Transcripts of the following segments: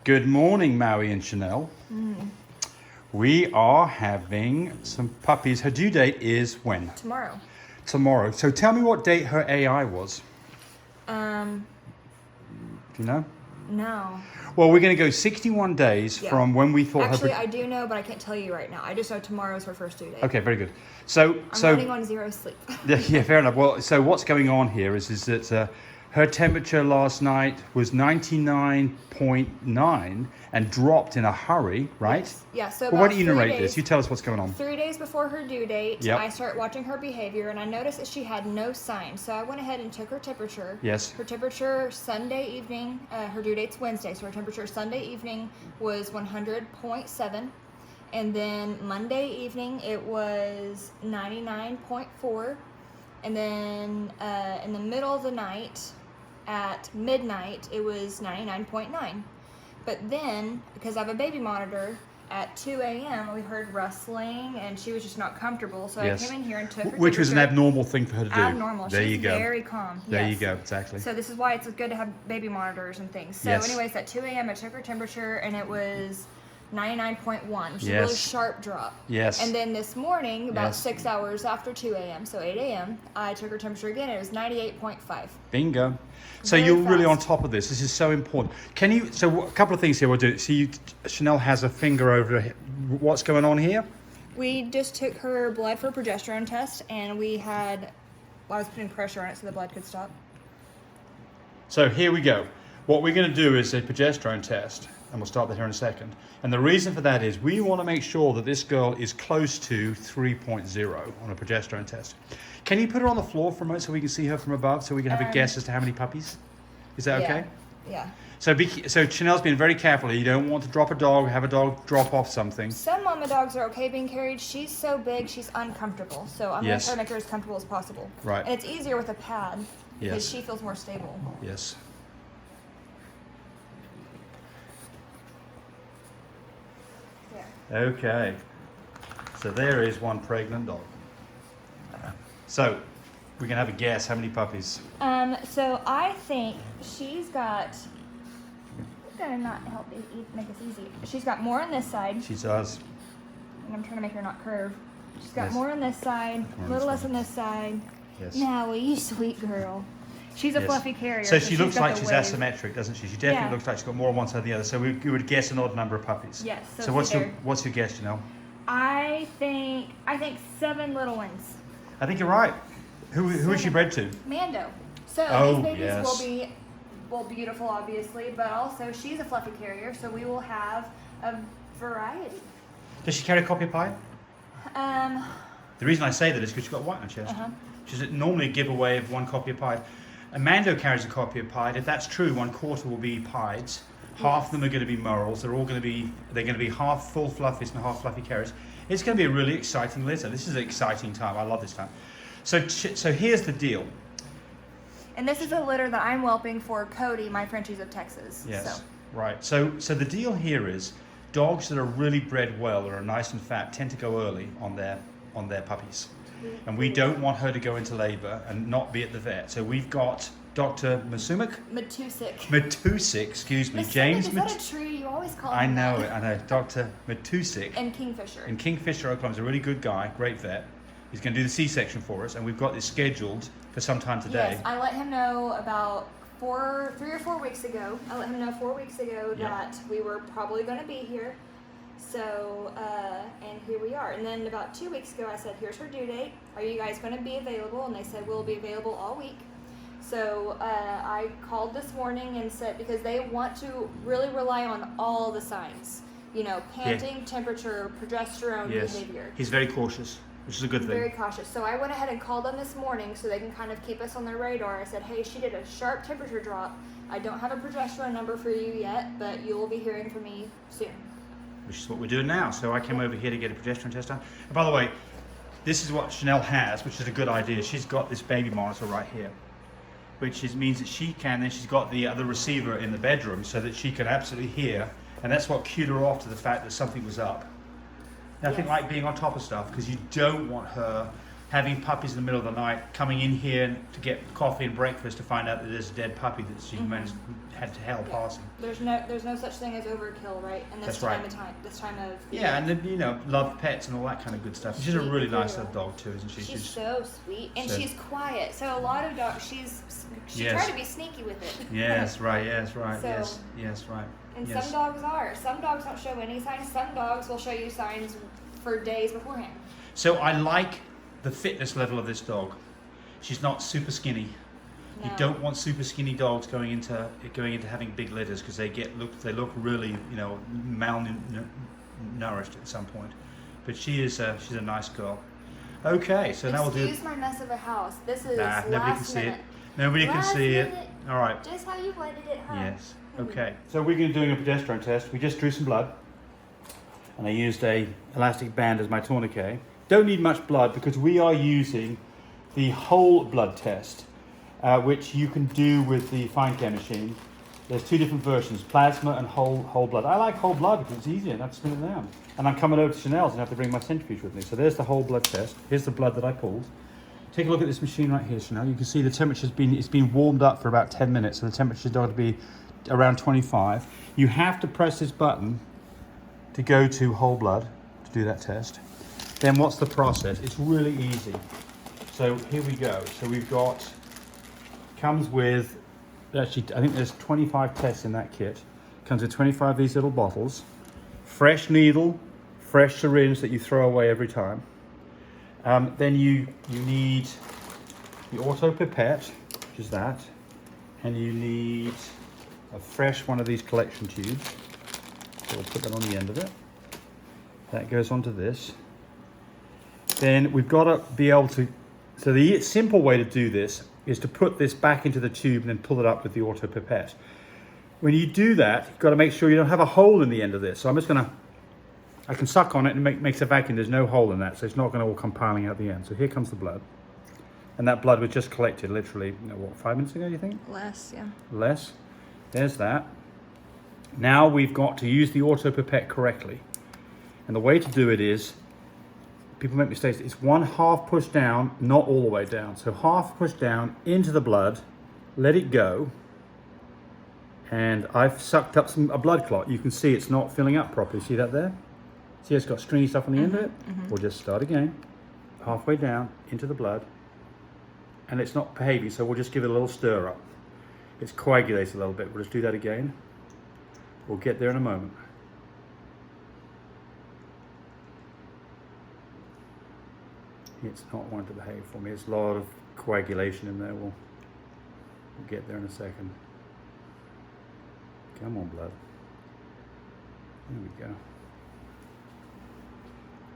Good morning, Maui and Chanel. We are having some puppies. Her due date is when? Tomorrow. Tomorrow. So tell me what date her AI was. Do you know? No. Well, we're going to go 61 days Yeah. from when we thought Actually, her... I do know, but I can't tell you right now. I just know tomorrow's her first due date. Okay, very good. So, I'm running on 0 sleep. yeah, fair enough. Well, so what's going on here is that her temperature last night was 99.9 and dropped in a hurry, right? Yes. Yeah, so Well, why about don't you 3 narrate days, this? You tell us what's going on. 3 days before her due date, Yep. I start watching her behavior, and I noticed that she had no signs. So I went ahead and took her temperature. Yes. Her temperature Sunday evening, her due date's Wednesday, so her temperature Sunday evening was 100.7. And then Monday evening, it was 99.4. And then in the middle of the night, at midnight, it was 99.9. But then, because I have a baby monitor, at 2 a.m. we heard rustling, and she was just not comfortable. So Yes. I came in here and took her Which was an temperature. abnormal thing for her to do. Abnormal. There She's you go. very calm. There you Yes. go, exactly. So this is why it's good to have baby monitors and things. So Yes. anyways, at 2 a.m. I took her temperature, and it was 99.1, which is a Yes. really sharp drop. Yes. And then this morning, about Yes. 6 hours after 2 a.m., so 8 a.m., I took her temperature again, and it was 98.5. Bingo. So Very you're really on fast. top of this. This is so important. Can you? So a couple of things here we'll do. See, Chanel has a finger over her hip. What's going on here? We just took her blood for a progesterone test, and we had, well, I was putting pressure on it so the blood could stop. So here we go. What we're going to do is a progesterone test, and we'll start that here in a second. And the reason for that is we want to make sure that this girl is close to 3.0 on a progesterone test. Can you put her on the floor for a moment so we can see her from above, so we can have a guess as to how many puppies? Is that okay? Yeah. So Chanel's been very careful here. You don't want to drop a dog, have a dog drop off something. Some mama dogs are okay being carried. She's so big, she's uncomfortable. So I'm Yes. going to try to make her as comfortable as possible. Right. And it's easier with a pad because Yes. she feels more stable. Yes. There. Okay. So there is one pregnant dog. So we can have a guess how many puppies. So I think she's got. I'm gonna not help make this easy. She's got more on this side, She does. and I'm trying to make her not curve. She's got Yes. more on this side, More a on little this less on this side. Yes. Maui, you sweet girl. She's a Yes. fluffy carrier. So she she's looks got like the she's wave. asymmetric, doesn't she? She definitely Yeah. looks like she's got more on one side than the other. So we would guess an odd number of puppies. Yes, so So what's see your there. what's your guess, Janelle? I think 7 little ones. I think you're right. Who is she bred to? Mando. So Oh, these babies yes. will be beautiful, obviously, but also she's a fluffy carrier, so we will have a variety. Does she carry a copy of pie? Um, The reason I say that is because she's got white on her chest. Uh-huh. She's normally a giveaway of one copy of pied. Amando carries a copy of pied. If that's true, 1/4 will be pieds. Half of them are going to be morals. They're going to be half full fluffies and half fluffy carriers. It's going to be a really exciting litter. This is an exciting time. I love this time. So here's the deal. and this is a litter that I'm whelping for Cody, my Frenchies of Texas. Yes. So. Right. So the deal here is dogs that are really bred well or are nice and fat tend to go early on their puppies. And we don't want her to go into labor and not be at the vet. So we've got Dr. Matusik, excuse me, James Is that a tree? You always call him I know that. it, I know. Dr. Matusik And Kingfisher. in Kingfisher, Oklahoma is a really good guy, great vet. He's going to do the C-section for us, and we've got this scheduled for some time today. Yes, I let him know about 3 or 4 weeks ago. I let him know 4 weeks ago Yeah. that we were probably going to be here. So, and here we are. And then about 2 weeks ago, I said, here's her due date. Are you guys going to be available? And they said, we'll be available all week. So I called this morning and said, because they want to really rely on all the signs. You know, panting, temperature, progesterone, Yes, behavior. he's very cautious, which is a good thing. Very cautious. So I went ahead and called them this morning so they can kind of keep us on their radar. I said, hey, she did a sharp temperature drop. I don't have a progesterone number for you yet, but you will be hearing from me soon. Which is what we're doing now. So I came over here to get a progesterone test done. And by the way, this is what Chanel has, which is a good idea. She's got this baby monitor right here, which means that she can, and she's got the other receiver in the bedroom so that she can absolutely hear, and that's what cued her off to the fact that something was up. Nothing Yes. like being on top of stuff, because you don't want her having puppies in the middle of the night, coming in here to get coffee and breakfast to find out that there's a dead puppy that she had to hell passing. There's no such thing as overkill, right? And this That's right. this time of the Yeah, year. and then, you know, love pets and all that kind of good stuff. She's a Sweet really nice girl. little dog too, isn't she? She's so sweet, and so- she's quiet. So a lot of dogs, she Yes. tried to be sneaky with it. Yes, right, yes, right, So- yes, right. And Yes. some dogs are. Some dogs don't show any signs. Some dogs will show you signs for days beforehand. So I like the fitness level of this dog. She's not super skinny. You No. don't want super skinny dogs going into having big litters because they look really, you know, malnourished at some point. But she's a nice girl. Okay, so now we'll do. Excuse my mess of a house. This is Nah, nobody can last see it. minute. Nobody can Last see it. minute. All right. Just how you wanted it, huh? Yes. Okay. So we're going to be doing a progesterone test. We just drew some blood, and I used a elastic band as my tourniquet. Don't need much blood because we are using the whole blood test, which you can do with the FindCare machine. There's two different versions: plasma and whole blood. I like whole blood because it's easier and I have to spin it down. And I'm coming over to Chanel's and have to bring my centrifuge with me. So there's the whole blood test. Here's the blood that I pulled. Take a look at this machine right here, Chanel. You can see the temperature's been warmed up for about 10 minutes, so the temperature's got to be around 25. You have to press this button to go to whole blood to do that test. Then what's the process? It's really easy. So here we go. So we've got, comes with, actually I think there's 25 tests in that kit. Comes with 25 of these little bottles. Fresh needle, fresh syringe that you throw away every time. Then you need the auto pipette, which is that, and you need a fresh one of these collection tubes. So we'll put that on the end of it. That goes onto this. Then we've got to be able to, so the simple way to do this is to put this back into the tube and then pull it up with the auto pipette. When you do that, you've got to make sure you don't have a hole in the end of this. So I'm just going to, I can suck on it and it makes a vacuum. There's no hole in that, so it's not going to all come piling out the end. So here comes the blood. And that blood was just collected literally, you know, what, 5 minutes ago, do you think? Less, yeah. Less. There's that. Now we've got to use the auto pipette correctly. And the way to do it is, people make mistakes, it's 1/2 push down, not all the way down. So half push down into the blood, let it go. And I've sucked up a blood clot. You can see it's not filling up properly. See that there? See it's got stringy stuff on the end of it? We'll just start again. Halfway down into the blood. And it's not behaving, so we'll just give it a little stir up. It's coagulated a little bit. We'll just do that again. We'll get there in a moment. It's not wanting to behave for me. There's a lot of coagulation in there. We'll get there in a second. Come on, blood. There we go.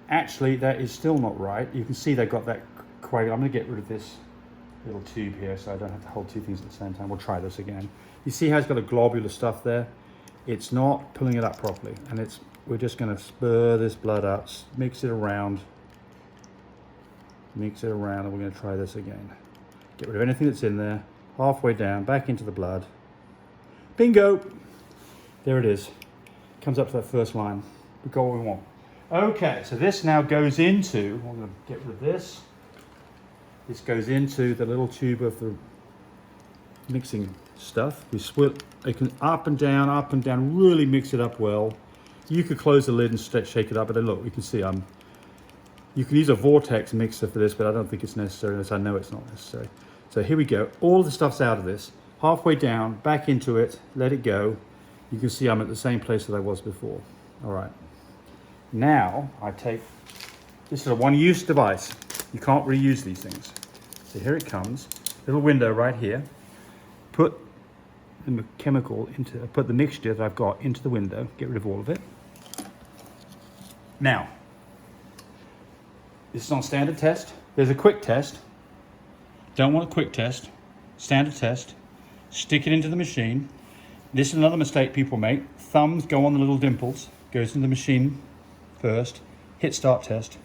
Actually, that is still not right. You can see they've got that coagulation. I'm going to get rid of this little tube here so I don't have to hold two things at the same time. We'll try this again. You see how it's got a globular stuff there? It's not pulling it up properly, and we're just going to spur this blood up, mix it around, and we're going to try this again. Get rid of anything that's in there. Halfway down, back into the blood. Bingo! There it is. Comes up to that first line. We've got what we want. Okay, so this now goes into, I'm going to get rid of this. This goes into the little tube of the mixing stuff. We split, you can up and down, really mix it up well. You could close the lid and shake it up, but then look, you can see you can use a vortex mixer for this, but I don't think it's necessary, unless I know it's not necessary. So here we go. All the stuff's out of this. Halfway down, back into it, let it go. You can see I'm at the same place that I was before. All right. Now I take, this is a one-use device. You can't reuse these things. So here it comes, little window right here. Put the put the mixture that I've got into the window. Get rid of all of it. Now, this is on standard test. There's a quick test. Don't want a quick test. Standard test. Stick it into the machine. This is another mistake people make. Thumbs go on the little dimples. Goes into the machine first. Hit start test.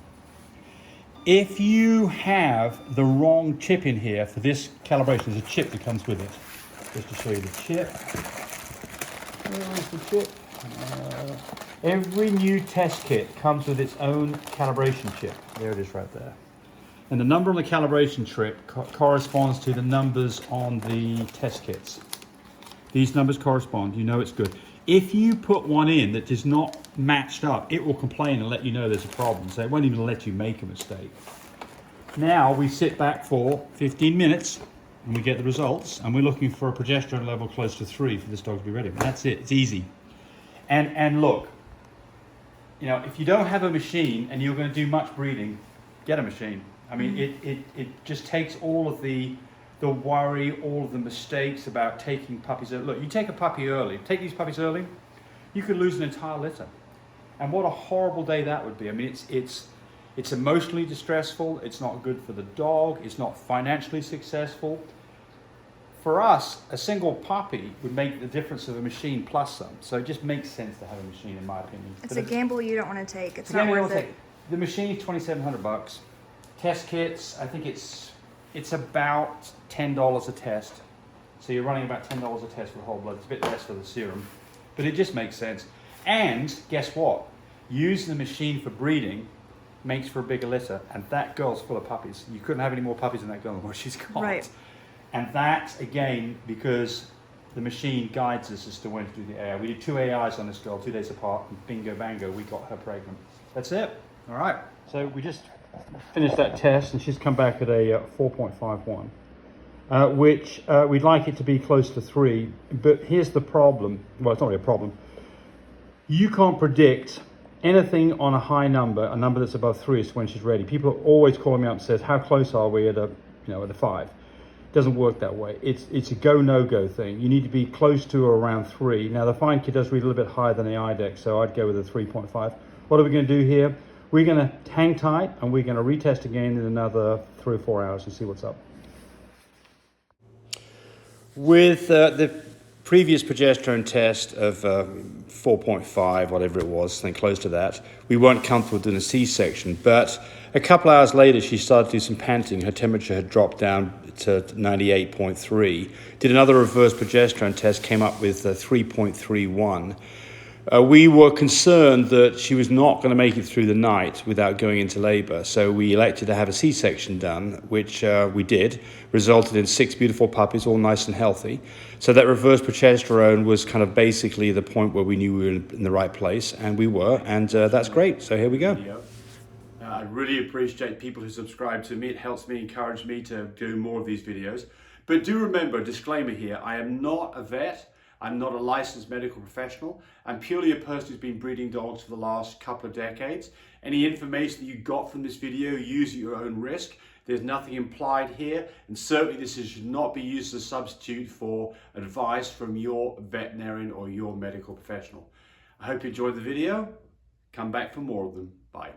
If you have the wrong chip in here for this calibration, there's a chip that comes with it. Just to show you the chip. Where's the chip? Every new test kit comes with its own calibration chip. There it is right there. And the number on the calibration trip corresponds to the numbers on the test kits. These numbers correspond, you know it's good. If you put one in that is not matched up, it will complain and let you know there's a problem. So it won't even let you make a mistake. Now we sit back for 15 minutes and we get the results, and we're looking for a progesterone level close to 3 for this dog to be ready. That's it, it's easy. And look, you know, if you don't have a machine and you're going to do much breeding, get a machine. I mean, it just takes all of the worry, all of the mistakes about taking puppies early. Look, you take a puppy early, take these puppies early, you could lose an entire litter. And what a horrible day that would be. I mean, it's emotionally distressful, it's not good for the dog, it's not financially successful. For us, a single puppy would make the difference of a machine plus some. So it just makes sense to have a machine, in my opinion. It's a gamble you don't want to take. It's not worth it. The machine is $2,700. Test kits, I think it's about $10 a test. So you're running about $10 a test for whole blood. It's a bit less for the serum, but it just makes sense. And guess what? Using the machine for breeding makes for a bigger litter, and that girl's full of puppies. You couldn't have any more puppies than that girl than what she's got. Right. And that's, again, because the machine guides us as to when to do the AI. We did 2 AIs on this girl 2 days apart, and bingo bango, we got her pregnant. That's it. All right. So we just finished that test, and she's come back at a 4.51, which we'd like it to be close to 3. But here's the problem. Well, it's not really a problem. You can't predict anything on a high number, a number that's above 3 is when she's ready. People are always calling me up and says, how close are we at a 5? Doesn't work that way. It's a go no go thing. You need to be close to or around 3. Now the fine kid does read a little bit higher than the IDEX, so I'd go with a 3.5. What are we going to do here? We're going to hang tight and we're going to retest again in another 3 or 4 hours and see what's up. With the previous progesterone test of 4.5, whatever it was, something close to that, we weren't comfortable doing a C-section, but a couple hours later she started to do some panting. Her temperature had dropped down to 98.3. Did another reverse progesterone test, came up with 3.31. We were concerned that she was not going to make it through the night without going into labor, so we elected to have a C-section done, which we did, resulted in 6 beautiful puppies, all nice and healthy. So that reverse progesterone was kind of basically the point where we knew we were in the right place, and we were, and that's great. So here we go. I really appreciate people who subscribe to me. It helps me, encourage me to do more of these videos. But do remember, disclaimer here, I am not a vet. I'm not a licensed medical professional. I'm purely a person who's been breeding dogs for the last couple of decades. Any information that you got from this video, use at your own risk. There's nothing implied here, and certainly this should not be used as a substitute for advice from your veterinarian or your medical professional. I hope you enjoyed the video. Come back for more of them. Bye.